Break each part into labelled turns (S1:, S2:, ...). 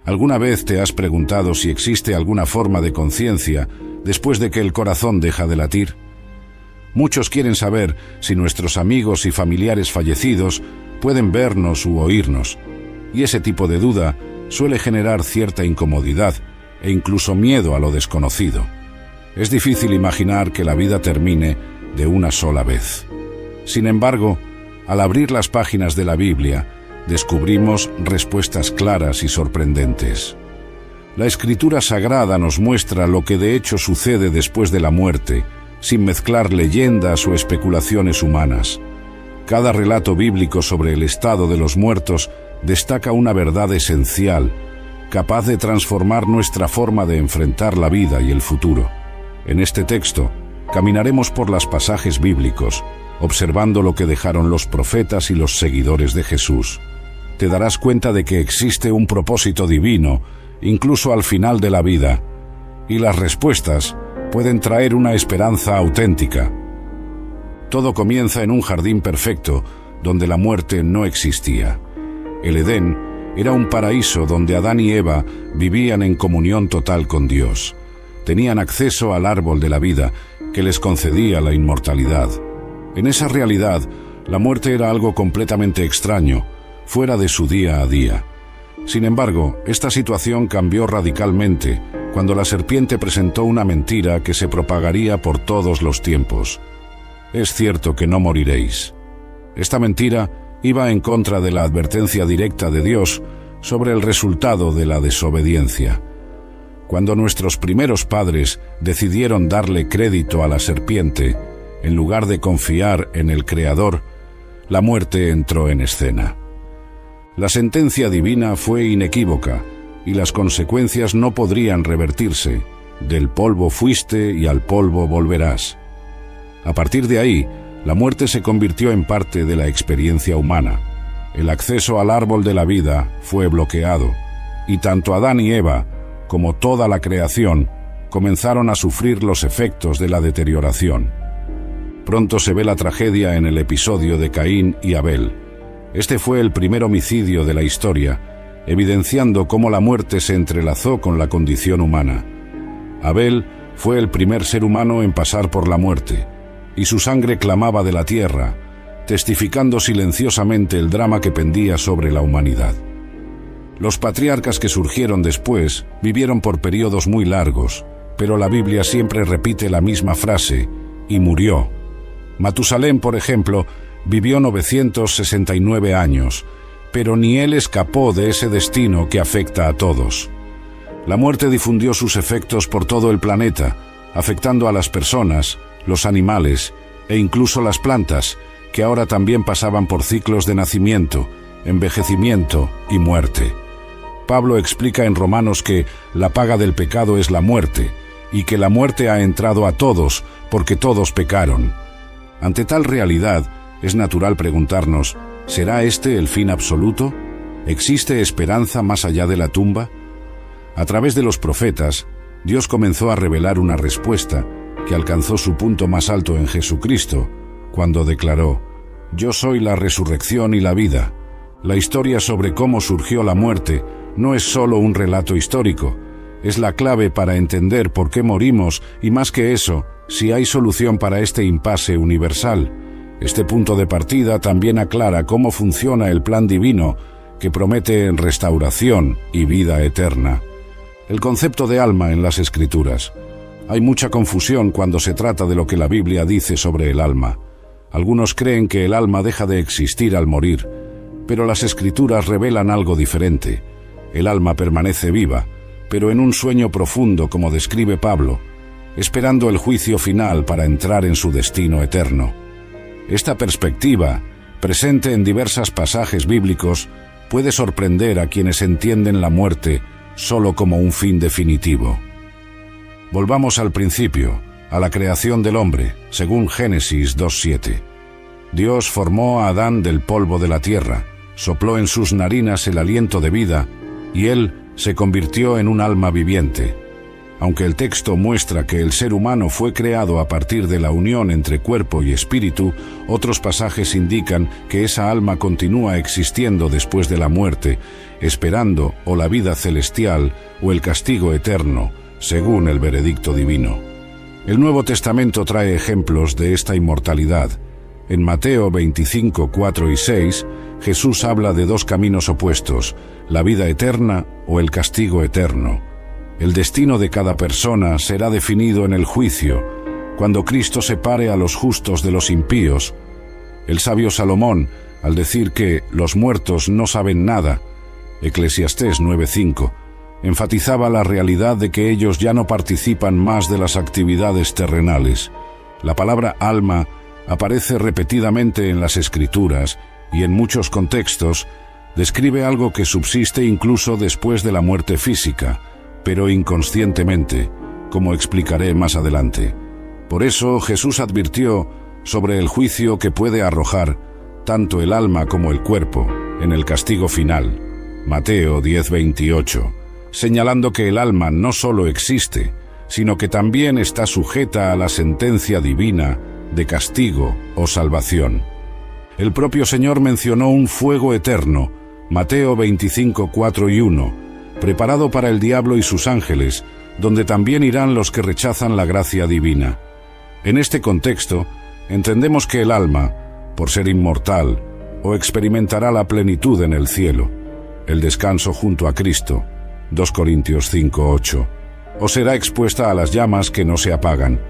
S1: ¿Alguna vez te has preguntado si existe alguna forma de conciencia después de que el corazón deja de latir? Muchos quieren saber si nuestros amigos y familiares fallecidos pueden vernos u oírnos, y ese tipo de duda suele generar cierta incomodidad e incluso miedo a lo desconocido. Es difícil imaginar que la vida termine de una sola vez. Sin embargo, al abrir las páginas de la Biblia, descubrimos respuestas claras y sorprendentes. La Escritura Sagrada nos muestra lo que de hecho sucede después de la muerte, sin mezclar leyendas o especulaciones humanas. Cada relato bíblico sobre el estado de los muertos destaca una verdad esencial, capaz de transformar nuestra forma de enfrentar la vida y el futuro. En este texto, caminaremos por los pasajes bíblicos, observando lo que dejaron los profetas y los seguidores de Jesús. Te darás cuenta de que existe un propósito divino, incluso al final de la vida, y las respuestas pueden traer una esperanza auténtica. Todo comienza en un jardín perfecto, donde la muerte no existía. El Edén era un paraíso donde Adán y Eva vivían en comunión total con Dios. Tenían acceso al árbol de la vida, que les concedía la inmortalidad. En esa realidad, la muerte era algo completamente extraño, fuera de su día a día. Sin embargo, esta situación cambió radicalmente cuando la serpiente presentó una mentira que se propagaría por todos los tiempos. Es cierto que no moriréis. Esta mentira iba en contra de la advertencia directa de Dios sobre el resultado de la desobediencia. Cuando nuestros primeros padres decidieron darle crédito a la serpiente, en lugar de confiar en el Creador, la muerte entró en escena. La sentencia divina fue inequívoca y las consecuencias no podrían revertirse. Del polvo fuiste y al polvo volverás. A partir de ahí, la muerte se convirtió en parte de la experiencia humana. El acceso al árbol de la vida fue bloqueado, y tanto Adán y Eva, como toda la creación, comenzaron a sufrir los efectos de la deterioración. Pronto se ve la tragedia en el episodio de Caín y Abel. Este fue el primer homicidio de la historia, evidenciando cómo la muerte se entrelazó con la condición humana. Abel fue el primer ser humano en pasar por la muerte, y su sangre clamaba de la tierra, testificando silenciosamente el drama que pendía sobre la humanidad. Los patriarcas que surgieron después vivieron por periodos muy largos, pero la Biblia siempre repite la misma frase: y murió. Matusalén, por ejemplo, vivió 969 años, pero ni él escapó de ese destino que afecta a todos. La muerte difundió sus efectos por todo el planeta, afectando a las personas, los animales e incluso las plantas, que ahora también pasaban por ciclos de nacimiento, envejecimiento y muerte. Pablo explica en Romanos que la paga del pecado es la muerte, y que la muerte ha entrado a todos porque todos pecaron. Ante tal realidad, es natural preguntarnos, ¿será este el fin absoluto? ¿Existe esperanza más allá de la tumba? A través de los profetas, Dios comenzó a revelar una respuesta que alcanzó su punto más alto en Jesucristo, cuando declaró: «Yo soy la resurrección y la vida». La historia sobre cómo surgió la muerte no es solo un relato histórico, es la clave para entender por qué morimos y, más que eso, si hay solución para este impasse universal. Este punto de partida también aclara cómo funciona el plan divino que promete restauración y vida eterna. El concepto de alma en las Escrituras. Hay mucha confusión cuando se trata de lo que la Biblia dice sobre el alma. Algunos creen que el alma deja de existir al morir, pero las Escrituras revelan algo diferente. El alma permanece viva, pero en un sueño profundo, como describe Pablo, esperando el juicio final para entrar en su destino eterno. Esta perspectiva, presente en diversos pasajes bíblicos, puede sorprender a quienes entienden la muerte solo como un fin definitivo. Volvamos al principio, a la creación del hombre, según Génesis 2:7. Dios formó a Adán del polvo de la tierra, sopló en sus narinas el aliento de vida, y él se convirtió en un alma viviente. Aunque el texto muestra que el ser humano fue creado a partir de la unión entre cuerpo y espíritu, otros pasajes indican que esa alma continúa existiendo después de la muerte, esperando o la vida celestial o el castigo eterno, según el veredicto divino. El Nuevo Testamento trae ejemplos de esta inmortalidad. En Mateo 25, 4 y 6, Jesús habla de dos caminos opuestos, la vida eterna o el castigo eterno. El destino de cada persona será definido en el juicio, cuando Cristo separe a los justos de los impíos. El sabio Salomón, al decir que los muertos no saben nada, Eclesiastés 9:5, enfatizaba la realidad de que ellos ya no participan más de las actividades terrenales. La palabra alma aparece repetidamente en las Escrituras y en muchos contextos describe algo que subsiste incluso después de la muerte física, pero inconscientemente, como explicaré más adelante. Por eso Jesús advirtió sobre el juicio que puede arrojar tanto el alma como el cuerpo en el castigo final, Mateo 10:28, señalando que el alma no solo existe, sino que también está sujeta a la sentencia divina de castigo o salvación. El propio Señor mencionó un fuego eterno, Mateo 25, 4 y 1, preparado para el diablo y sus ángeles, donde también irán los que rechazan la gracia divina. En este contexto, entendemos que el alma, por ser inmortal, o experimentará la plenitud en el cielo, el descanso junto a Cristo, 2 Corintios 5, 8, o será expuesta a las llamas que no se apagan,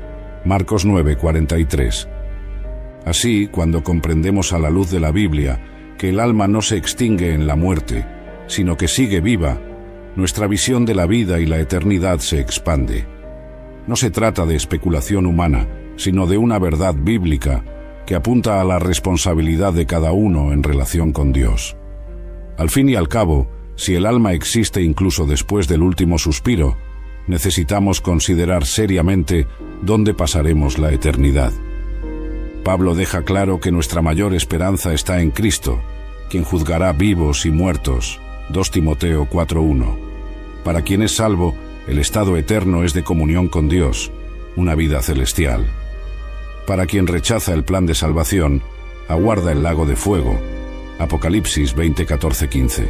S1: Marcos 9, 43. Así, cuando comprendemos a la luz de la Biblia que el alma no se extingue en la muerte, sino que sigue viva, nuestra visión de la vida y la eternidad se expande. No se trata de especulación humana, sino de una verdad bíblica que apunta a la responsabilidad de cada uno en relación con Dios. Al fin y al cabo, si el alma existe incluso después del último suspiro, necesitamos considerar seriamente dónde pasaremos la eternidad. Pablo deja claro que nuestra mayor esperanza está en Cristo, quien juzgará vivos y muertos, 2 Timoteo 4:1. Para quien es salvo, el estado eterno es de comunión con Dios, una vida celestial. Para quien rechaza el plan de salvación, aguarda el lago de fuego, Apocalipsis 20, 14, 15.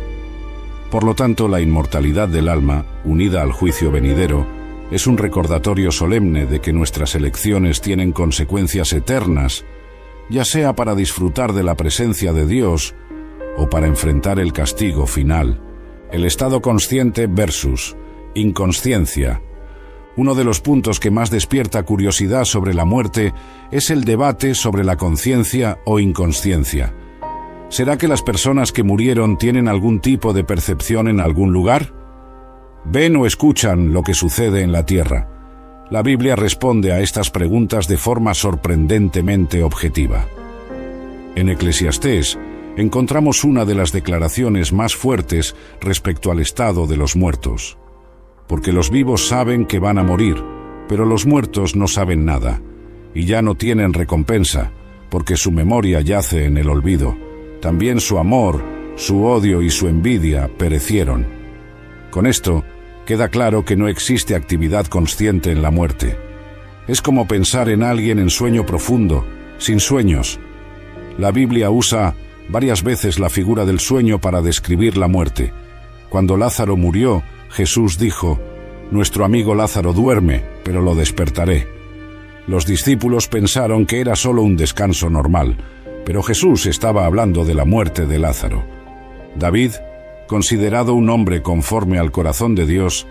S1: Por lo tanto, la inmortalidad del alma, unida al juicio venidero, es un recordatorio solemne de que nuestras elecciones tienen consecuencias eternas, ya sea para disfrutar de la presencia de Dios o para enfrentar el castigo final, el estado consciente versus inconsciencia. Uno de los puntos que más despierta curiosidad sobre la muerte es el debate sobre la conciencia o inconsciencia. ¿Será que las personas que murieron tienen algún tipo de percepción en algún lugar? ¿Ven o escuchan lo que sucede en la tierra? La Biblia responde a estas preguntas de forma sorprendentemente objetiva. En Eclesiastés encontramos una de las declaraciones más fuertes respecto al estado de los muertos. Porque los vivos saben que van a morir, pero los muertos no saben nada, y ya no tienen recompensa, porque su memoria yace en el olvido. También su amor, su odio y su envidia perecieron. Con esto, queda claro que no existe actividad consciente en la muerte. Es como pensar en alguien en sueño profundo, sin sueños. La Biblia usa varias veces la figura del sueño para describir la muerte. Cuando Lázaro murió, Jesús dijo: «Nuestro amigo Lázaro duerme, pero lo despertaré». Los discípulos pensaron que era solo un descanso normal, pero Jesús estaba hablando de la muerte de Lázaro. David, considerado un hombre conforme al corazón de Dios,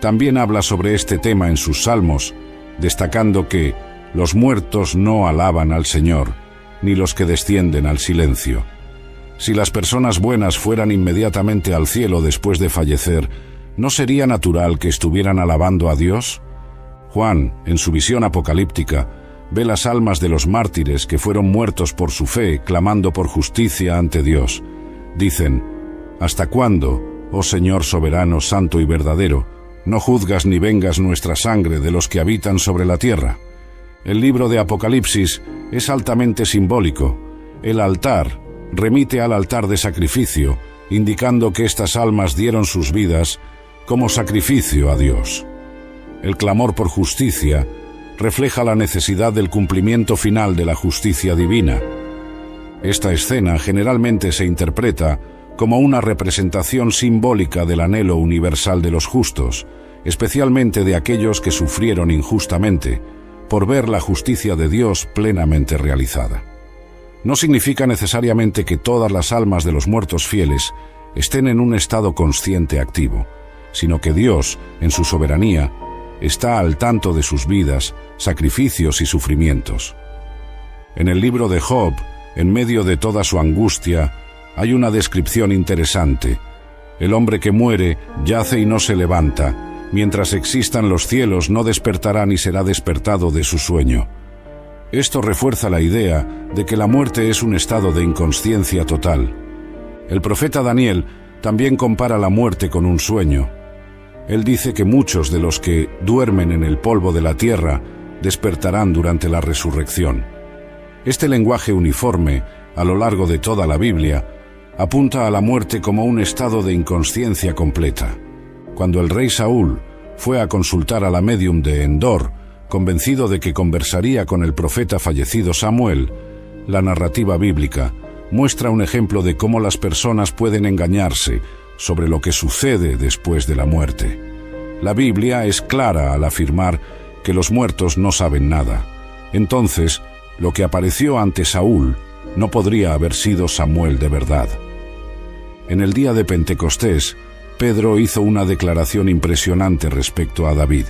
S1: también habla sobre este tema en sus salmos, destacando que los muertos no alaban al Señor, ni los que descienden al silencio. Si las personas buenas fueran inmediatamente al cielo después de fallecer, ¿no sería natural que estuvieran alabando a Dios? Juan, en su visión apocalíptica, ve las almas de los mártires que fueron muertos por su fe, clamando por justicia ante Dios. Dicen: «¿Hasta cuándo, oh Señor soberano, santo y verdadero, no juzgas ni vengas nuestra sangre de los que habitan sobre la tierra?» El libro de Apocalipsis es altamente simbólico. El altar remite al altar de sacrificio, indicando que estas almas dieron sus vidas como sacrificio a Dios. El clamor por justicia refleja la necesidad del cumplimiento final de la justicia divina. Esta escena generalmente se interpreta como una representación simbólica del anhelo universal de los justos, especialmente de aquellos que sufrieron injustamente, por ver la justicia de Dios plenamente realizada. No significa necesariamente que todas las almas de los muertos fieles estén en un estado consciente activo, sino que Dios, en su soberanía, está al tanto de sus vidas, sacrificios y sufrimientos. En el libro de Job, en medio de toda su angustia, hay una descripción interesante. El hombre que muere yace y no se levanta. Mientras existan los cielos, no despertará ni será despertado de su sueño. Esto refuerza la idea de que la muerte es un estado de inconsciencia total. El profeta Daniel también compara la muerte con un sueño. Él dice que muchos de los que duermen en el polvo de la tierra despertarán durante la resurrección. Este lenguaje uniforme, a lo largo de toda la Biblia, apunta a la muerte como un estado de inconsciencia completa. Cuando el rey Saúl fue a consultar a la médium de Endor, convencido de que conversaría con el profeta fallecido Samuel, la narrativa bíblica muestra un ejemplo de cómo las personas pueden engañarse sobre lo que sucede después de la muerte. La Biblia es clara al afirmar que los muertos no saben nada. Entonces, lo que apareció ante Saúl no podría haber sido Samuel de verdad. En el día de Pentecostés, Pedro hizo una declaración impresionante respecto a David,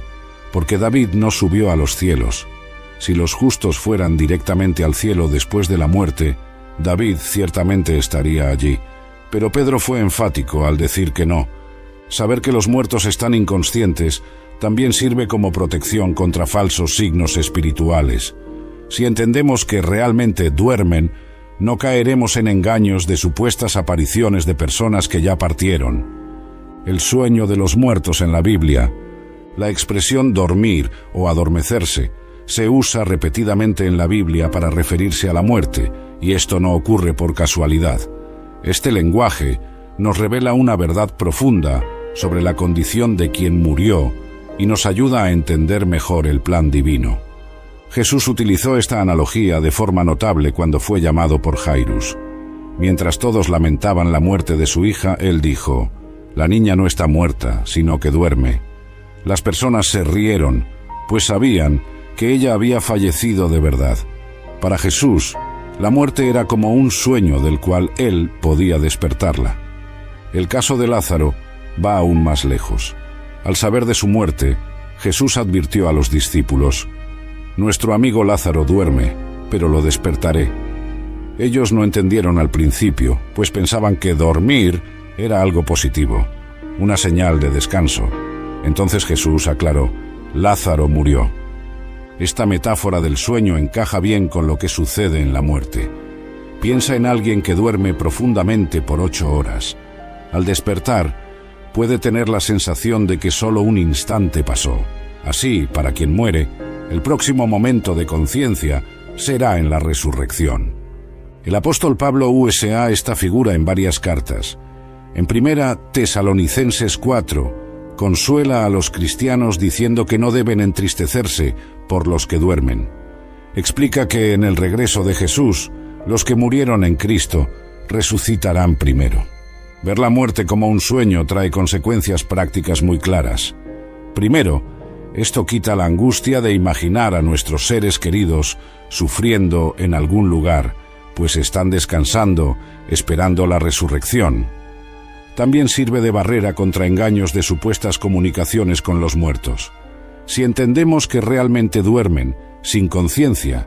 S1: porque David no subió a los cielos. Si los justos fueran directamente al cielo después de la muerte, David ciertamente estaría allí. Pero Pedro fue enfático al decir que no. Saber que los muertos están inconscientes también sirve como protección contra falsos signos espirituales. Si entendemos que realmente duermen, no caeremos en engaños de supuestas apariciones de personas que ya partieron. El sueño de los muertos en la Biblia, la expresión dormir o adormecerse, se usa repetidamente en la Biblia para referirse a la muerte, y esto no ocurre por casualidad. Este lenguaje nos revela una verdad profunda sobre la condición de quien murió y nos ayuda a entender mejor el plan divino. Jesús utilizó esta analogía de forma notable cuando fue llamado por Jairus. Mientras todos lamentaban la muerte de su hija, él dijo: «La niña no está muerta, sino que duerme». Las personas se rieron, pues sabían que ella había fallecido de verdad. Para Jesús, la muerte era como un sueño del cual él podía despertarla. El caso de Lázaro va aún más lejos. Al saber de su muerte, Jesús advirtió a los discípulos: «Nuestro amigo Lázaro duerme, pero lo despertaré». Ellos no entendieron al principio, pues pensaban que dormir era algo positivo, una señal de descanso. Entonces Jesús aclaró: «Lázaro murió». Esta metáfora del sueño encaja bien con lo que sucede en la muerte. Piensa en alguien que duerme profundamente por 8 horas. Al despertar, puede tener la sensación de que solo un instante pasó. Así, para quien muere, el próximo momento de conciencia será en la resurrección. El apóstol Pablo usa esta figura en varias cartas. En 1 Tesalonicenses 4, consuela a los cristianos diciendo que no deben entristecerse por los que duermen. Explica que en el regreso de Jesús, los que murieron en Cristo resucitarán primero. Ver la muerte como un sueño trae consecuencias prácticas muy claras. Primero, esto quita la angustia de imaginar a nuestros seres queridos sufriendo en algún lugar, pues están descansando, esperando la resurrección. También sirve de barrera contra engaños de supuestas comunicaciones con los muertos. Si entendemos que realmente duermen, sin conciencia,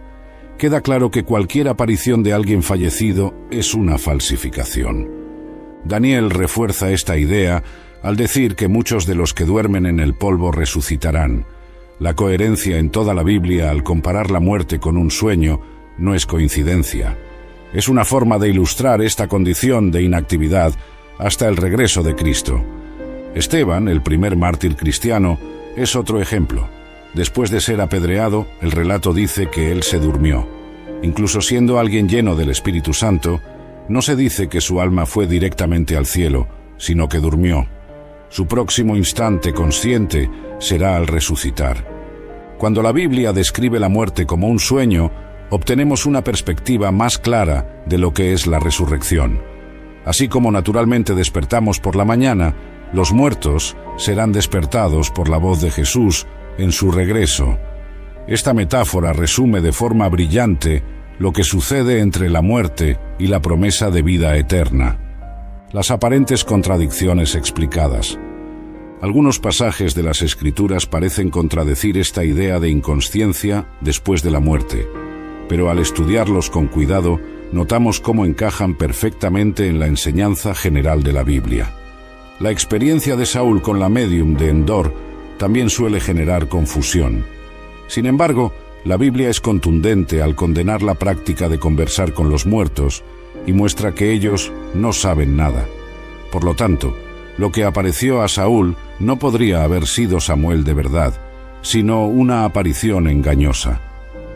S1: queda claro que cualquier aparición de alguien fallecido es una falsificación. Daniel refuerza esta idea al decir que muchos de los que duermen en el polvo resucitarán. La coherencia en toda la Biblia al comparar la muerte con un sueño no es coincidencia. Es una forma de ilustrar esta condición de inactividad hasta el regreso de Cristo. Esteban, el primer mártir cristiano, es otro ejemplo. Después de ser apedreado, el relato dice que él se durmió. Incluso siendo alguien lleno del Espíritu Santo, no se dice que su alma fue directamente al cielo, sino que durmió. Su próximo instante consciente será al resucitar. Cuando la Biblia describe la muerte como un sueño, obtenemos una perspectiva más clara de lo que es la resurrección. Así como naturalmente despertamos por la mañana, los muertos serán despertados por la voz de Jesús en su regreso. Esta metáfora resume de forma brillante lo que sucede entre la muerte y la promesa de vida eterna. Las aparentes contradicciones explicadas. Algunos pasajes de las Escrituras parecen contradecir esta idea de inconsciencia después de la muerte, pero al estudiarlos con cuidado, notamos cómo encajan perfectamente en la enseñanza general de la Biblia. La experiencia de Saúl con la médium de Endor también suele generar confusión. Sin embargo, la Biblia es contundente al condenar la práctica de conversar con los muertos y muestra que ellos no saben nada. Por lo tanto, lo que apareció a Saúl no podría haber sido Samuel de verdad, sino una aparición engañosa.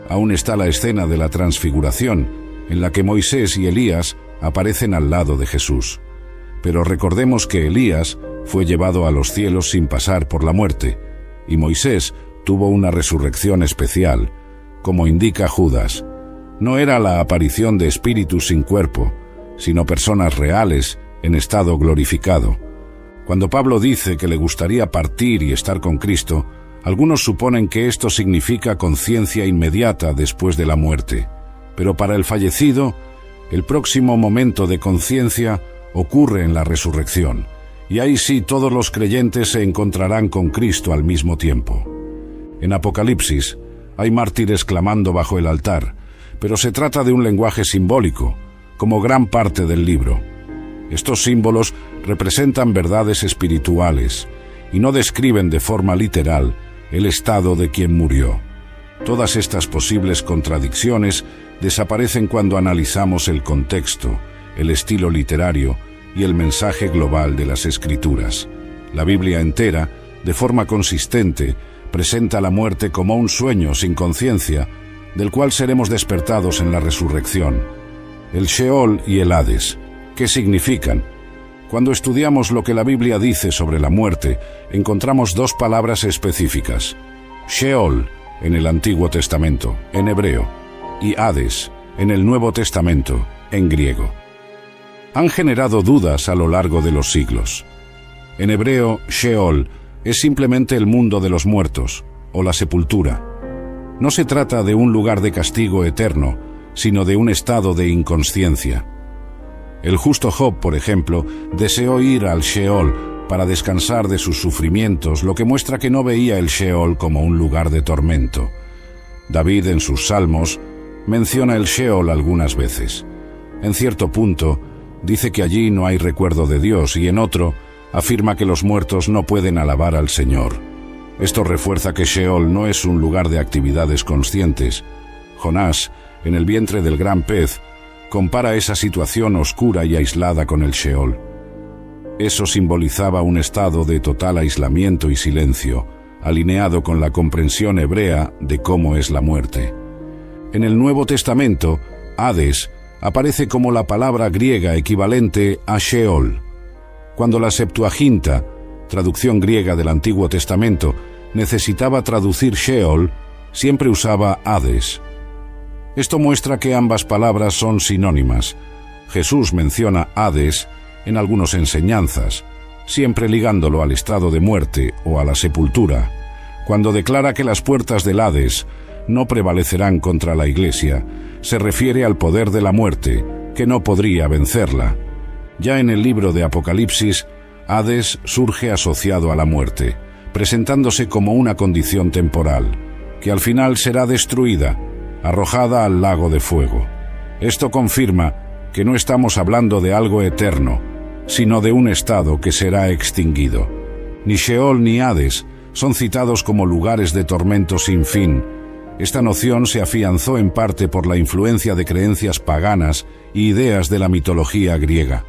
S1: Aún está la escena de la transfiguración, en la que Moisés y Elías aparecen al lado de Jesús. Pero recordemos que Elías fue llevado a los cielos sin pasar por la muerte, y Moisés tuvo una resurrección especial, como indica Judas. No era la aparición de espíritus sin cuerpo, sino personas reales en estado glorificado. Cuando Pablo dice que le gustaría partir y estar con Cristo, algunos suponen que esto significa conciencia inmediata después de la muerte. Pero para el fallecido, el próximo momento de conciencia ocurre en la resurrección, y ahí sí todos los creyentes se encontrarán con Cristo al mismo tiempo. En Apocalipsis hay mártires clamando bajo el altar, pero se trata de un lenguaje simbólico, como gran parte del libro. Estos símbolos representan verdades espirituales y no describen de forma literal el estado de quien murió. Todas estas posibles contradicciones desaparecen cuando analizamos el contexto, el estilo literario y el mensaje global de las Escrituras. La Biblia entera, de forma consistente, presenta la muerte como un sueño sin conciencia, del cual seremos despertados en la resurrección. El Sheol y el Hades, ¿qué significan? Cuando estudiamos lo que la Biblia dice sobre la muerte, encontramos dos palabras específicas: Sheol, en el Antiguo Testamento, en hebreo, y Hades, en el Nuevo Testamento, en griego. Han generado dudas a lo largo de los siglos. En hebreo, Sheol es simplemente el mundo de los muertos, o la sepultura. No se trata de un lugar de castigo eterno, sino de un estado de inconsciencia. El justo Job, por ejemplo, deseó ir al Sheol para descansar de sus sufrimientos, lo que muestra que no veía el Sheol como un lugar de tormento. David, en sus salmos, menciona el Sheol algunas veces. En cierto punto, dice que allí no hay recuerdo de Dios, y en otro, afirma que los muertos no pueden alabar al Señor. Esto refuerza que Sheol no es un lugar de actividades conscientes. Jonás, en el vientre del gran pez, compara esa situación oscura y aislada con el Sheol. Eso simbolizaba un estado de total aislamiento y silencio, alineado con la comprensión hebrea de cómo es la muerte. En el Nuevo Testamento, Hades aparece como la palabra griega equivalente a Sheol. Cuando la Septuaginta, traducción griega del Antiguo Testamento, necesitaba traducir Sheol, siempre usaba Hades. Esto muestra que ambas palabras son sinónimas. Jesús menciona Hades en algunas enseñanzas, siempre ligándolo al estado de muerte o a la sepultura. Cuando declara que las puertas del Hades no prevalecerán contra la Iglesia, se refiere al poder de la muerte, que no podría vencerla. Ya en el libro de Apocalipsis, Hades surge asociado a la muerte, presentándose como una condición temporal, que al final será destruida, arrojada al lago de fuego. Esto confirma que no estamos hablando de algo eterno, sino de un estado que será extinguido. Ni Sheol ni Hades son citados como lugares de tormento sin fin. Esta noción se afianzó en parte por la influencia de creencias paganas y ideas de la mitología griega.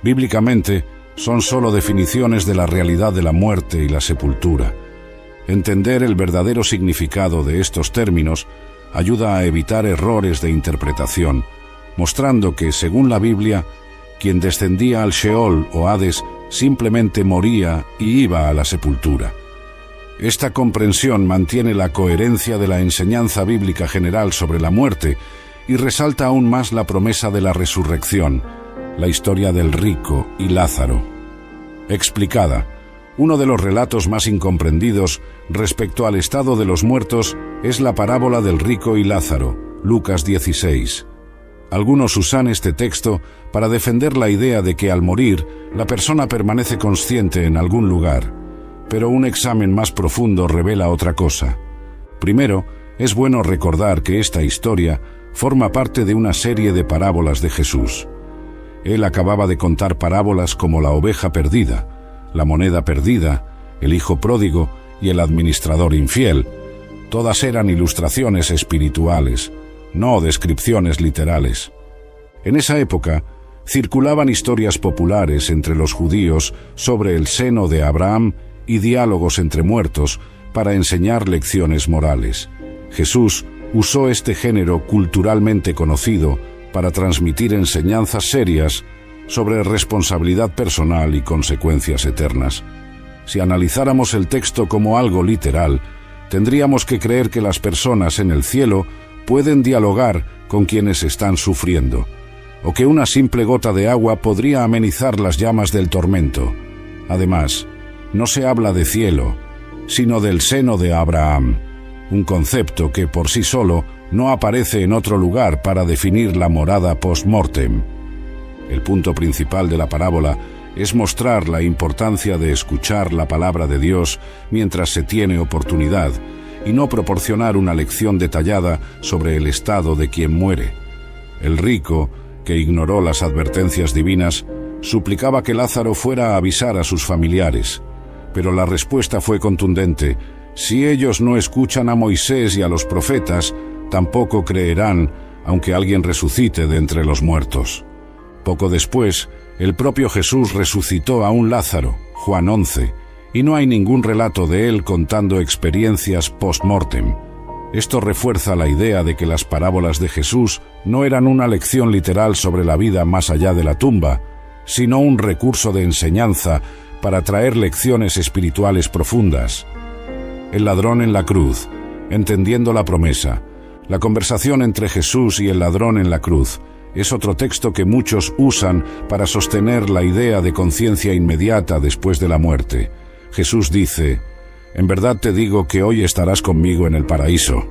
S1: Bíblicamente, son solo definiciones de la realidad de la muerte y la sepultura. Entender el verdadero significado de estos términos ayuda a evitar errores de interpretación, mostrando que, según la Biblia, quien descendía al Sheol o Hades simplemente moría y iba a la sepultura. Esta comprensión mantiene la coherencia de la enseñanza bíblica general sobre la muerte y resalta aún más la promesa de la resurrección, la historia del rico y Lázaro. Explicada, uno de los relatos más incomprendidos respecto al estado de los muertos es la parábola del rico y Lázaro, Lucas 16. Algunos usan este texto para defender la idea de que al morir la persona permanece consciente en algún lugar, pero un examen más profundo revela otra cosa. Primero, es bueno recordar que esta historia forma parte de una serie de parábolas de Jesús. Él acababa de contar parábolas como la oveja perdida, la moneda perdida, el hijo pródigo y el administrador infiel. Todas eran ilustraciones espirituales, no descripciones literales. En esa época, circulaban historias populares entre los judíos sobre el seno de Abraham y diálogos entre muertos para enseñar lecciones morales. Jesús usó este género culturalmente conocido para transmitir enseñanzas serias sobre responsabilidad personal y consecuencias eternas. Si analizáramos el texto como algo literal, tendríamos que creer que las personas en el cielo pueden dialogar con quienes están sufriendo, o que una simple gota de agua podría amenizar las llamas del tormento. Además, no se habla de cielo, sino del seno de Abraham, un concepto que por sí solo no aparece en otro lugar para definir la morada post-mortem. El punto principal de la parábola es mostrar la importancia de escuchar la palabra de Dios mientras se tiene oportunidad, y no proporcionar una lección detallada sobre el estado de quien muere. El rico, que ignoró las advertencias divinas, suplicaba que Lázaro fuera a avisar a sus familiares, pero la respuesta fue contundente: si ellos no escuchan a Moisés y a los profetas, tampoco creerán, aunque alguien resucite de entre los muertos. Poco después, el propio Jesús resucitó a un Lázaro, Juan 11, y no hay ningún relato de él contando experiencias post-mortem. Esto refuerza la idea de que las parábolas de Jesús no eran una lección literal sobre la vida más allá de la tumba, sino un recurso de enseñanza para traer lecciones espirituales profundas. El ladrón en la cruz, entendiendo la promesa. La conversación entre Jesús y el ladrón en la cruz es otro texto que muchos usan para sostener la idea de conciencia inmediata después de la muerte. Jesús dice: «En verdad te digo que hoy estarás conmigo en el paraíso».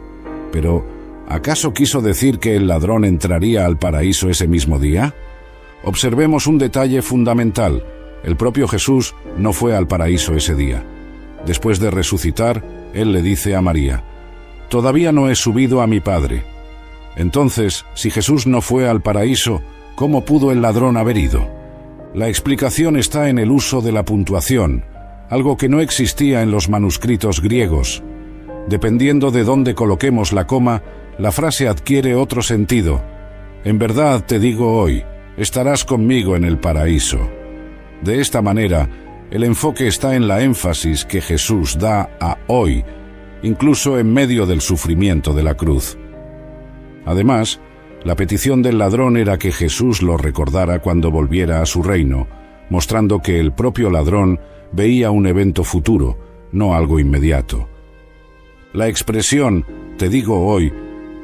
S1: Pero, ¿acaso quiso decir que el ladrón entraría al paraíso ese mismo día? Observemos un detalle fundamental. El propio Jesús no fue al paraíso ese día. Después de resucitar, él le dice a María: «Todavía no he subido a mi Padre». Entonces, si Jesús no fue al paraíso, ¿cómo pudo el ladrón haber ido? La explicación está en el uso de la puntuación, algo que no existía en los manuscritos griegos. Dependiendo de dónde coloquemos la coma, la frase adquiere otro sentido. «En verdad te digo hoy, estarás conmigo en el paraíso». De esta manera, el enfoque está en la énfasis que Jesús da a hoy, incluso en medio del sufrimiento de la cruz. Además, la petición del ladrón era que Jesús lo recordara cuando volviera a su reino, mostrando que el propio ladrón veía un evento futuro, no algo inmediato. La expresión «te digo hoy»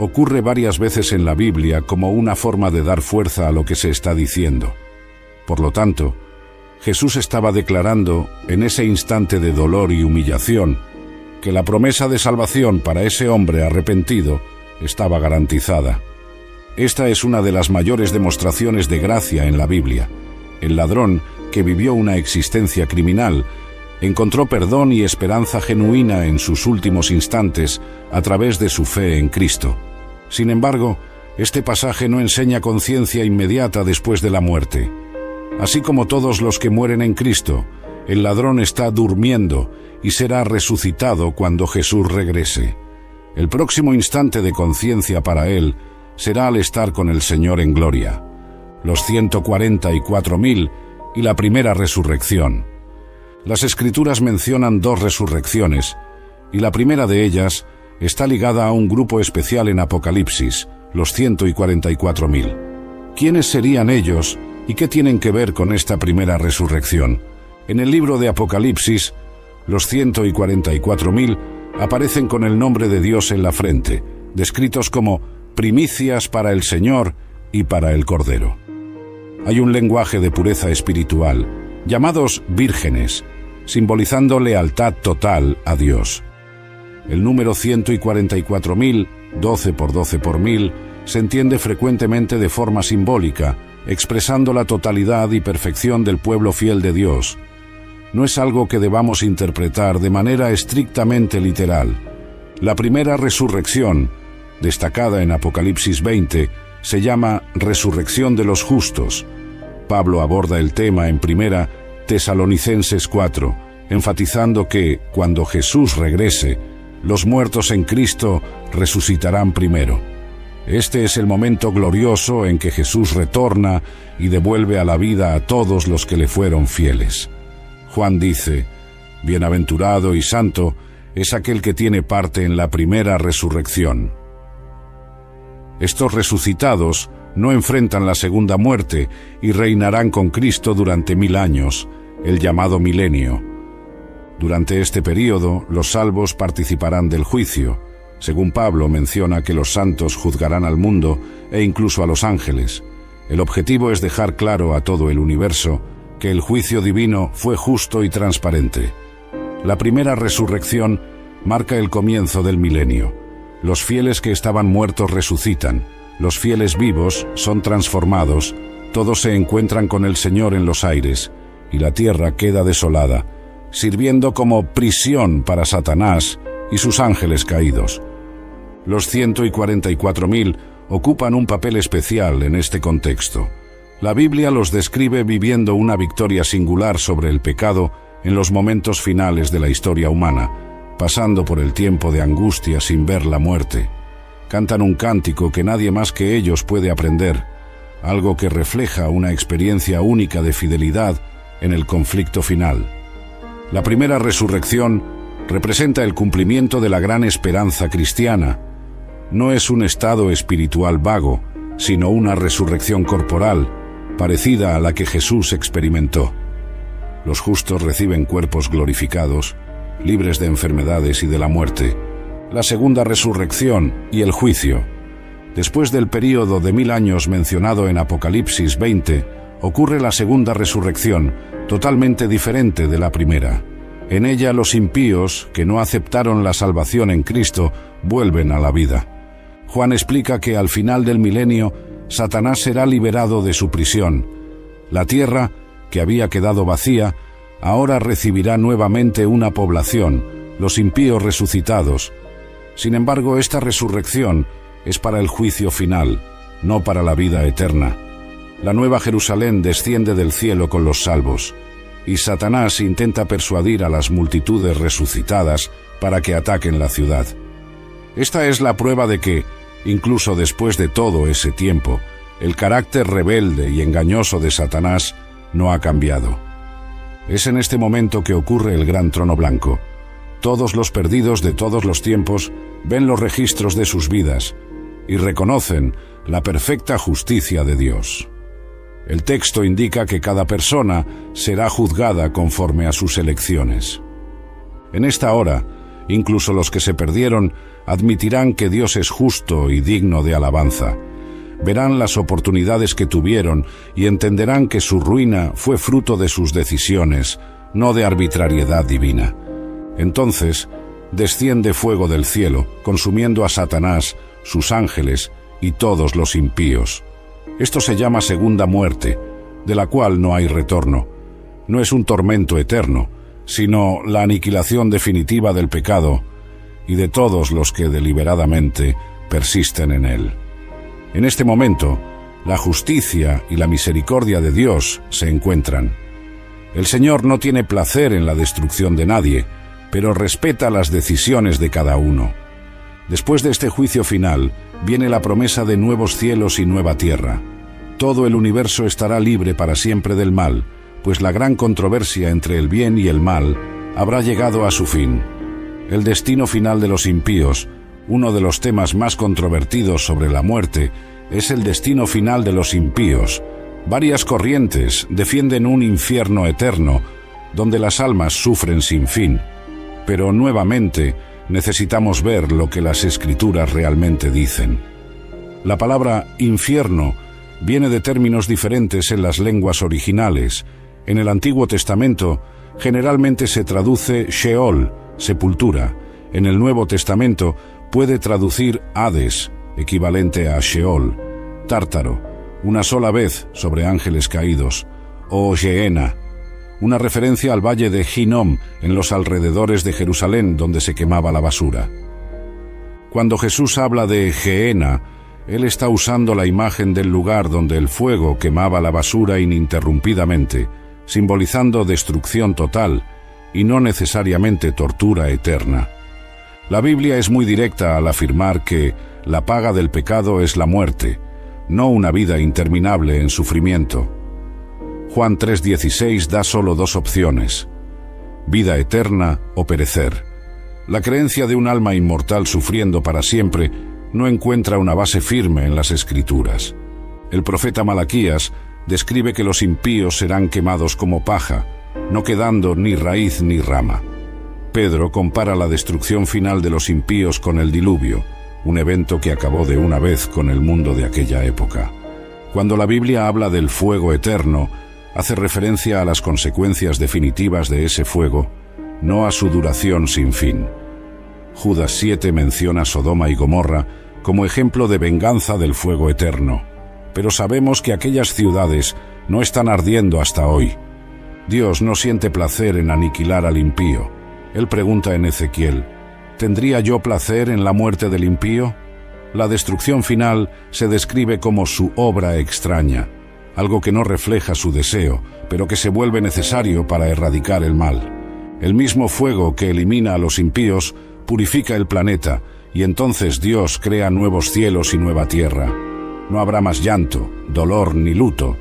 S1: ocurre varias veces en la Biblia como una forma de dar fuerza a lo que se está diciendo. Por lo tanto, Jesús estaba declarando, en ese instante de dolor y humillación, que la promesa de salvación para ese hombre arrepentido estaba garantizada. Esta es una de las mayores demostraciones de gracia en la Biblia. El ladrón, que vivió una existencia criminal, encontró perdón y esperanza genuina en sus últimos instantes a través de su fe en Cristo. Sin embargo, este pasaje no enseña conciencia inmediata después de la muerte. Así como todos los que mueren en Cristo, el ladrón está durmiendo y será resucitado cuando Jesús regrese. El próximo instante de conciencia para él será al estar con el Señor en gloria, los 144.000 y la primera resurrección. Las Escrituras mencionan dos resurrecciones, y la primera de ellas está ligada a un grupo especial en Apocalipsis, los 144.000. ¿Quiénes serían ellos y qué tienen que ver con esta primera resurrección? En el libro de Apocalipsis, los 144.000 aparecen con el nombre de Dios en la frente, descritos como primicias para el Señor y para el Cordero. Hay un lenguaje de pureza espiritual, llamados vírgenes, simbolizando lealtad total a Dios. El número 144.000, 12 por 12 por 1000, se entiende frecuentemente de forma simbólica, expresando la totalidad y perfección del pueblo fiel de Dios. No es algo que debamos interpretar de manera estrictamente literal. La primera resurrección, destacada en Apocalipsis 20, se llama resurrección de los justos. Pablo aborda el tema en 1 Tesalonicenses 4, enfatizando que, cuando Jesús regrese, los muertos en Cristo resucitarán primero. Este es el momento glorioso en que Jesús retorna y devuelve a la vida a todos los que le fueron fieles. Juan dice: bienaventurado y santo es aquel que tiene parte en la primera resurrección. Estos resucitados no enfrentan la segunda muerte y reinarán con Cristo durante 1000 años, el llamado milenio. Durante este período, los salvos participarán del juicio. Según Pablo, menciona que los santos juzgarán al mundo e incluso a los ángeles. El objetivo es dejar claro a todo el universo que el juicio divino fue justo y transparente. La primera resurrección marca el comienzo del milenio. Los fieles que estaban muertos resucitan, los fieles vivos son transformados, todos se encuentran con el Señor en los aires, y la tierra queda desolada, sirviendo como prisión para Satanás y sus ángeles caídos. Los 144.000 ocupan un papel especial en este contexto. La Biblia los describe viviendo una victoria singular sobre el pecado en los momentos finales de la historia humana, pasando por el tiempo de angustia sin ver la muerte. Cantan un cántico que nadie más que ellos puede aprender, algo que refleja una experiencia única de fidelidad en el conflicto final. La primera resurrección representa el cumplimiento de la gran esperanza cristiana. No es un estado espiritual vago, sino una resurrección corporal, parecida a la que Jesús experimentó. Los justos reciben cuerpos glorificados, libres de enfermedades y de la muerte. La segunda resurrección y el juicio. Después del período de 1000 años mencionado en Apocalipsis 20, ocurre la segunda resurrección, totalmente diferente de la primera. En ella los impíos, que no aceptaron la salvación en Cristo, vuelven a la vida. Juan explica que al final del milenio, Satanás será liberado de su prisión. La tierra, que había quedado vacía, ahora recibirá nuevamente una población, los impíos resucitados. Sin embargo, esta resurrección es para el juicio final, no para la vida eterna. La Nueva Jerusalén desciende del cielo con los salvos, y Satanás intenta persuadir a las multitudes resucitadas para que ataquen la ciudad. Esta es la prueba de que, incluso después de todo ese tiempo, el carácter rebelde y engañoso de Satanás no ha cambiado. Es en este momento que ocurre el gran trono blanco. Todos los perdidos de todos los tiempos ven los registros de sus vidas y reconocen la perfecta justicia de Dios. El texto indica que cada persona será juzgada conforme a sus elecciones. En esta hora, incluso los que se perdieron admitirán que Dios es justo y digno de alabanza. Verán las oportunidades que tuvieron y entenderán que su ruina fue fruto de sus decisiones, no de arbitrariedad divina. Entonces, desciende fuego del cielo, consumiendo a Satanás, sus ángeles y todos los impíos. Esto se llama segunda muerte, de la cual no hay retorno. No es un tormento eterno, sino la aniquilación definitiva del pecado y de todos los que deliberadamente persisten en él. En este momento, la justicia y la misericordia de Dios se encuentran. El Señor no tiene placer en la destrucción de nadie, pero respeta las decisiones de cada uno. Después de este juicio final, viene la promesa de nuevos cielos y nueva tierra. Todo el universo estará libre para siempre del mal, pues la gran controversia entre el bien y el mal habrá llegado a su fin. El destino final de los impíos, uno de los temas más controvertidos sobre la muerte, es el destino final de los impíos. Varias corrientes defienden un infierno eterno, donde las almas sufren sin fin. Pero nuevamente necesitamos ver lo que las Escrituras realmente dicen. La palabra infierno viene de términos diferentes en las lenguas originales. En el Antiguo Testamento generalmente se traduce Sheol, sepultura. En el Nuevo Testamento puede traducir Hades, equivalente a Sheol, Tártaro, una sola vez sobre ángeles caídos, o Gehenna, una referencia al valle de Hinnom en los alrededores de Jerusalén donde se quemaba la basura. Cuando Jesús habla de Gehenna, Él está usando la imagen del lugar donde el fuego quemaba la basura ininterrumpidamente, simbolizando destrucción total y no necesariamente tortura eterna. La Biblia es muy directa al afirmar que la paga del pecado es la muerte, no una vida interminable en sufrimiento. Juan 3:16 da solo dos opciones: vida eterna o perecer. La creencia de un alma inmortal sufriendo para siempre no encuentra una base firme en las Escrituras. El profeta Malaquías describe que los impíos serán quemados como paja, no quedando ni raíz ni rama. Pedro compara la destrucción final de los impíos con el diluvio, un evento que acabó de una vez con el mundo de aquella época. Cuando la Biblia habla del fuego eterno, hace referencia a las consecuencias definitivas de ese fuego, no a su duración sin fin. Judas 7 menciona Sodoma y Gomorra como ejemplo de venganza del fuego eterno, pero sabemos que aquellas ciudades no están ardiendo hasta hoy. Dios no siente placer en aniquilar al impío. Él pregunta en Ezequiel: ¿tendría yo placer en la muerte del impío? La destrucción final se describe como su obra extraña, algo que no refleja su deseo, pero que se vuelve necesario para erradicar el mal. El mismo fuego que elimina a los impíos purifica el planeta, y entonces Dios crea nuevos cielos y nueva tierra. No habrá más llanto, dolor ni luto.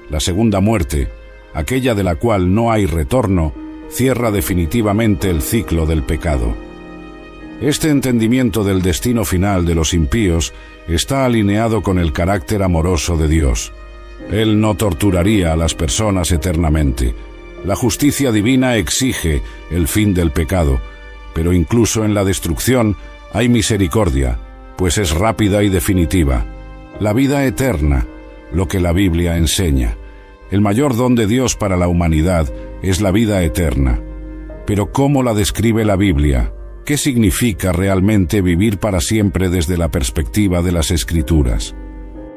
S1: La segunda muerte, aquella de la cual no hay retorno, cierra definitivamente el ciclo del pecado. Este entendimiento del destino final de los impíos está alineado con el carácter amoroso de Dios. Él no torturaría a las personas eternamente. La justicia divina exige el fin del pecado, pero incluso en la destrucción hay misericordia, pues es rápida y definitiva. La vida eterna, lo que la Biblia enseña. El mayor don de Dios para la humanidad es la vida eterna. Pero ¿cómo la describe la Biblia? ¿Qué significa realmente vivir para siempre desde la perspectiva de las Escrituras?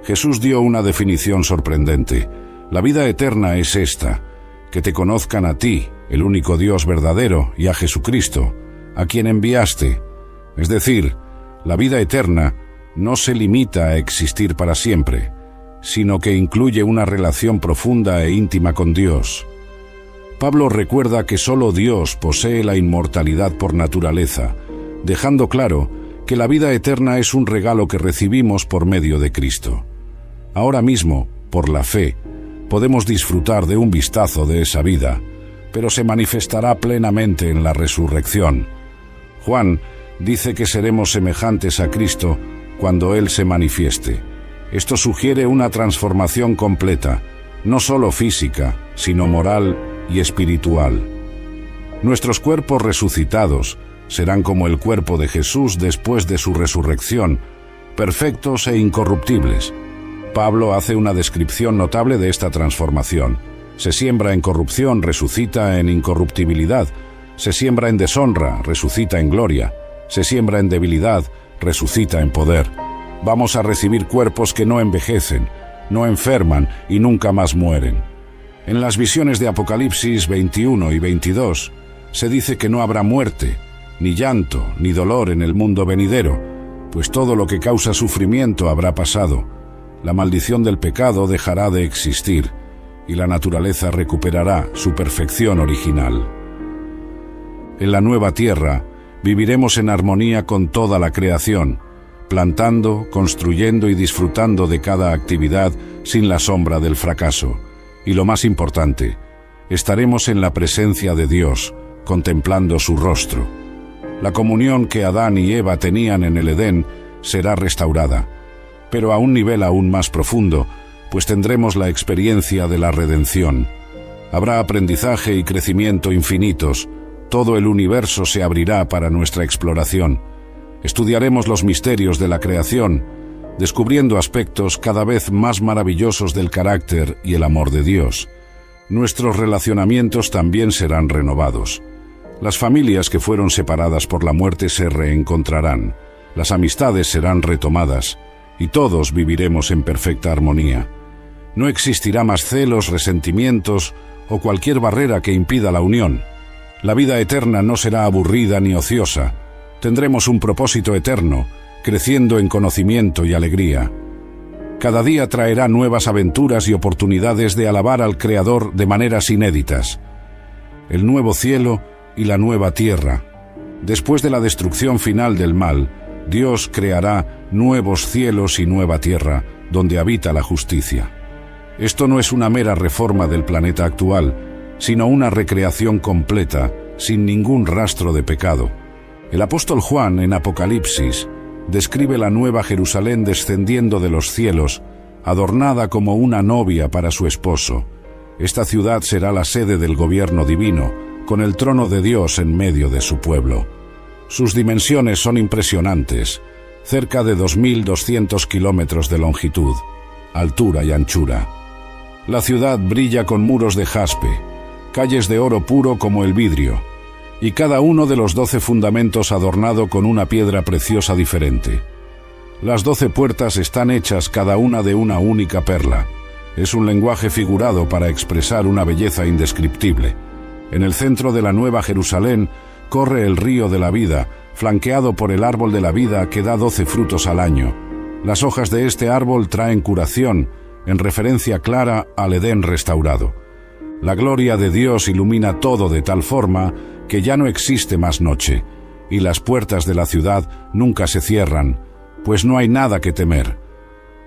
S1: Jesús dio una definición sorprendente. La vida eterna es esta: que te conozcan a ti, el único Dios verdadero, y a Jesucristo, a quien enviaste. Es decir, la vida eterna no se limita a existir para siempre, sino que incluye una relación profunda e íntima con Dios. Pablo recuerda que solo Dios posee la inmortalidad por naturaleza, dejando claro que la vida eterna es un regalo que recibimos por medio de Cristo. Ahora mismo, por la fe, podemos disfrutar de un vistazo de esa vida, pero se manifestará plenamente en la resurrección. Juan dice que seremos semejantes a Cristo cuando Él se manifieste. Esto sugiere una transformación completa, no solo física, sino moral y espiritual. Nuestros cuerpos resucitados serán como el cuerpo de Jesús después de su resurrección, perfectos e incorruptibles. Pablo hace una descripción notable de esta transformación. Se siembra en corrupción, resucita en incorruptibilidad. Se siembra en deshonra, resucita en gloria. Se siembra en debilidad, resucita en poder. Vamos a recibir cuerpos que no envejecen, no enferman y nunca más mueren. En las visiones de Apocalipsis 21 y 22 se dice que no habrá muerte, ni llanto, ni dolor en el mundo venidero, pues todo lo que causa sufrimiento habrá pasado. La maldición del pecado dejará de existir y la naturaleza recuperará su perfección original. En la nueva tierra viviremos en armonía con toda la creación, plantando, construyendo y disfrutando de cada actividad sin la sombra del fracaso. Y lo más importante, estaremos en la presencia de Dios, contemplando su rostro. La comunión que Adán y Eva tenían en el Edén será restaurada, pero a un nivel aún más profundo, pues tendremos la experiencia de la redención. Habrá aprendizaje y crecimiento infinitos. Todo el universo se abrirá para nuestra exploración. Estudiaremos los misterios de la creación, descubriendo aspectos cada vez más maravillosos del carácter y el amor de Dios. Nuestros relacionamientos también serán renovados. Las familias que fueron separadas por la muerte se reencontrarán, las amistades serán retomadas, y todos viviremos en perfecta armonía. No existirá más celos, resentimientos o cualquier barrera que impida la unión. La vida eterna no será aburrida ni ociosa. Tendremos un propósito eterno, creciendo en conocimiento y alegría. Cada día traerá nuevas aventuras y oportunidades de alabar al Creador de maneras inéditas. El nuevo cielo y la nueva tierra. Después de la destrucción final del mal, Dios creará nuevos cielos y nueva tierra, donde habita la justicia. Esto no es una mera reforma del planeta actual, sino una recreación completa, sin ningún rastro de pecado. El apóstol Juan, en Apocalipsis, describe la nueva Jerusalén descendiendo de los cielos, adornada como una novia para su esposo. Esta ciudad será la sede del gobierno divino, con el trono de Dios en medio de su pueblo. Sus dimensiones son impresionantes, cerca de 2.200 kilómetros de longitud, altura y anchura. La ciudad brilla con muros de jaspe, calles de oro puro como el vidrio, y cada uno de los 12 fundamentos adornado con una piedra preciosa diferente. Las 12 puertas están hechas cada una de una única perla. Es un lenguaje figurado para expresar una belleza indescriptible. En el centro de la Nueva Jerusalén corre el río de la vida, flanqueado por el árbol de la vida que da 12 frutos al año. Las hojas de este árbol traen curación, en referencia clara al Edén restaurado. La gloria de Dios ilumina todo de tal forma que ya no existe más noche, y las puertas de la ciudad nunca se cierran, pues no hay nada que temer.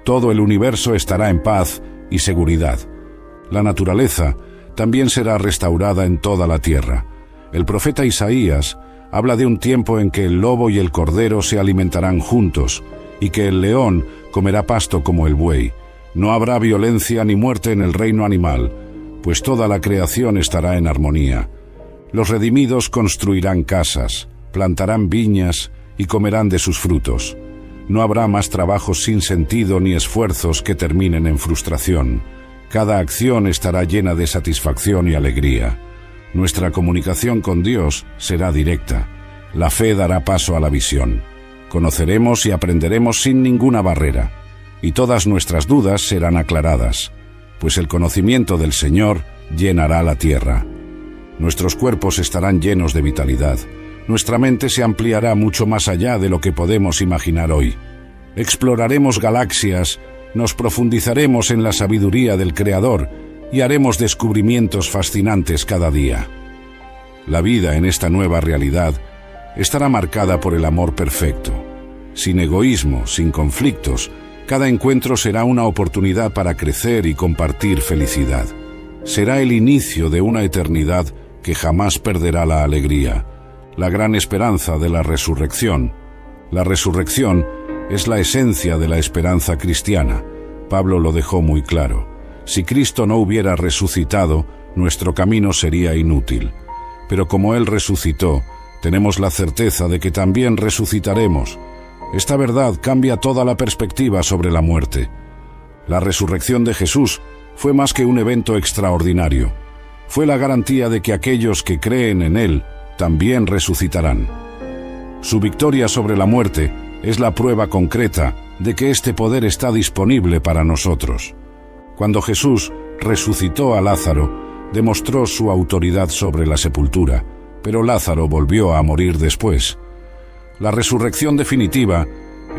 S1: Todo el universo estará en paz y seguridad. La naturaleza también será restaurada en toda la tierra. El profeta Isaías habla de un tiempo en que el lobo y el cordero se alimentarán juntos, y que el león comerá pasto como el buey. No habrá violencia ni muerte en el reino animal, pues toda la creación estará en armonía. Los redimidos construirán casas, plantarán viñas y comerán de sus frutos. No habrá más trabajos sin sentido ni esfuerzos que terminen en frustración. Cada acción estará llena de satisfacción y alegría. Nuestra comunicación con Dios será directa. La fe dará paso a la visión. Conoceremos y aprenderemos sin ninguna barrera, y todas nuestras dudas serán aclaradas, pues el conocimiento del Señor llenará la tierra. Nuestros cuerpos estarán llenos de vitalidad. Nuestra mente se ampliará mucho más allá de lo que podemos imaginar hoy. Exploraremos galaxias, nos profundizaremos en la sabiduría del Creador y haremos descubrimientos fascinantes cada día. La vida en esta nueva realidad estará marcada por el amor perfecto. Sin egoísmo, sin conflictos, cada encuentro será una oportunidad para crecer y compartir felicidad. Será el inicio de una eternidad que jamás perderá la alegría, la gran esperanza de la resurrección. La resurrección es la esencia de la esperanza cristiana. Pablo lo dejó muy claro. Si Cristo no hubiera resucitado, nuestro camino sería inútil. Pero como Él resucitó, tenemos la certeza de que también resucitaremos. Esta verdad cambia toda la perspectiva sobre la muerte. La resurrección de Jesús fue más que un evento extraordinario. Fue la garantía de que aquellos que creen en Él también resucitarán. Su victoria sobre la muerte es la prueba concreta de que este poder está disponible para nosotros. Cuando Jesús resucitó a Lázaro, demostró su autoridad sobre la sepultura, pero Lázaro volvió a morir después. La resurrección definitiva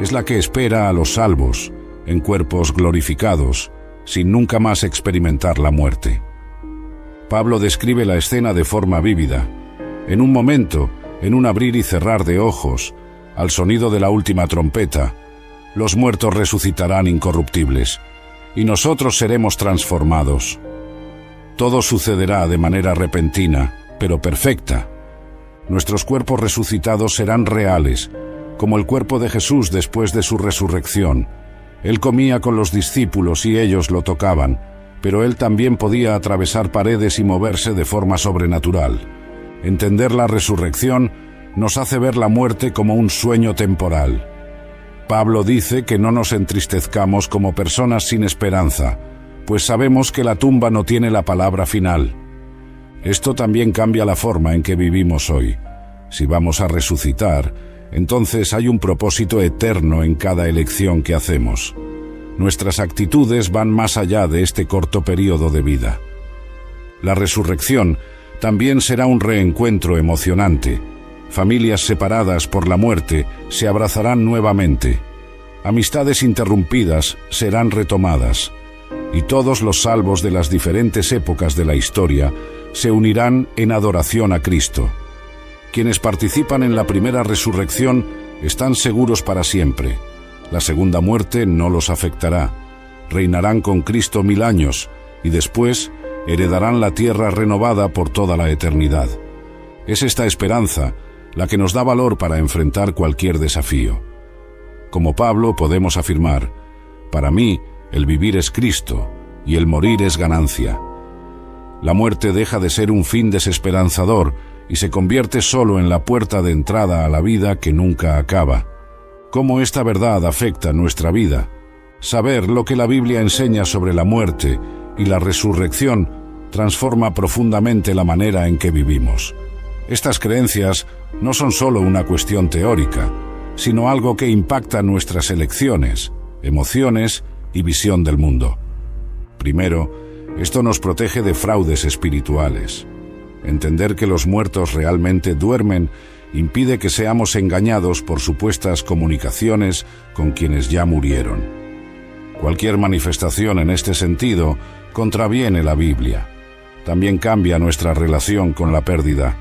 S1: es la que espera a los salvos, en cuerpos glorificados, sin nunca más experimentar la muerte. Pablo describe la escena de forma vívida. En un momento, en un abrir y cerrar de ojos, al sonido de la última trompeta, los muertos resucitarán incorruptibles, y nosotros seremos transformados. Todo sucederá de manera repentina, pero perfecta. Nuestros cuerpos resucitados serán reales, como el cuerpo de Jesús después de su resurrección. Él comía con los discípulos y ellos lo tocaban, pero Él también podía atravesar paredes y moverse de forma sobrenatural. Entender la resurrección nos hace ver la muerte como un sueño temporal. Pablo dice que no nos entristezcamos como personas sin esperanza, pues sabemos que la tumba no tiene la palabra final. Esto también cambia la forma en que vivimos hoy. Si vamos a resucitar, entonces hay un propósito eterno en cada elección que hacemos. Nuestras actitudes van más allá de este corto periodo de vida. La resurrección también será un reencuentro emocionante. Familias separadas por la muerte se abrazarán nuevamente. Amistades interrumpidas serán retomadas. Y todos los salvos de las diferentes épocas de la historia se unirán en adoración a Cristo. Quienes participan en la primera resurrección están seguros para siempre. La segunda muerte no los afectará. Reinarán con Cristo 1000 años y después heredarán la tierra renovada por toda la eternidad. Es esta esperanza la que nos da valor para enfrentar cualquier desafío. Como Pablo podemos afirmar: para mí, el vivir es Cristo y el morir es ganancia. La muerte deja de ser un fin desesperanzador y se convierte solo en la puerta de entrada a la vida que nunca acaba. ¿Cómo esta verdad afecta nuestra vida? Saber lo que la Biblia enseña sobre la muerte y la resurrección transforma profundamente la manera en que vivimos. Estas creencias no son solo una cuestión teórica, sino algo que impacta nuestras elecciones, emociones y visión del mundo. Primero, esto nos protege de fraudes espirituales. Entender que los muertos realmente duermen impide que seamos engañados por supuestas comunicaciones con quienes ya murieron. Cualquier manifestación en este sentido contraviene la Biblia. También cambia nuestra relación con la pérdida.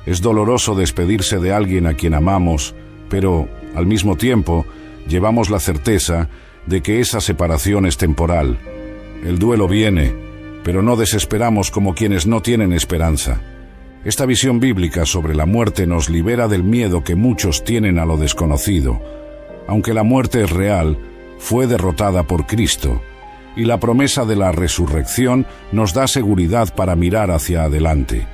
S1: Es doloroso despedirse de alguien a quien amamos, pero, al mismo tiempo, llevamos la certeza de que esa separación es temporal. El duelo viene, pero no desesperamos como quienes no tienen esperanza. Esta visión bíblica sobre la muerte nos libera del miedo que muchos tienen a lo desconocido. Aunque la muerte es real, fue derrotada por Cristo, y la promesa de la resurrección nos da seguridad para mirar hacia adelante.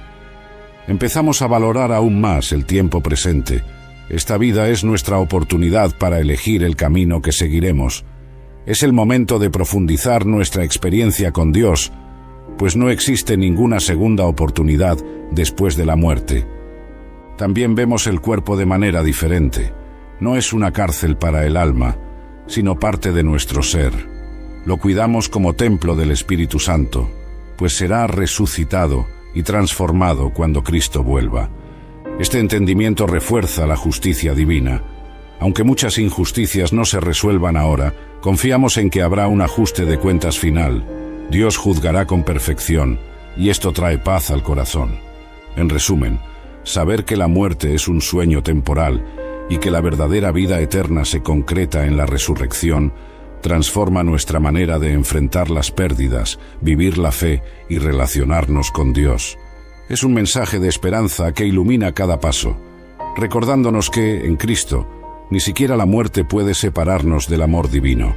S1: Empezamos a valorar aún más el tiempo presente. Esta vida es nuestra oportunidad para elegir el camino que seguiremos. Es el momento de profundizar nuestra experiencia con Dios, pues no existe ninguna segunda oportunidad después de la muerte. También vemos el cuerpo de manera diferente. No es una cárcel para el alma, sino parte de nuestro ser. Lo cuidamos como templo del Espíritu Santo, pues será resucitado y transformado cuando Cristo vuelva. Este entendimiento refuerza la justicia divina. Aunque muchas injusticias no se resuelvan ahora, confiamos en que habrá un ajuste de cuentas final. Dios juzgará con perfección, y esto trae paz al corazón. En resumen, saber que la muerte es un sueño temporal y que la verdadera vida eterna se concreta en la resurrección, transforma nuestra manera de enfrentar las pérdidas, vivir la fe y relacionarnos con Dios. Es un mensaje de esperanza que ilumina cada paso, recordándonos que, en Cristo, ni siquiera la muerte puede separarnos del amor divino.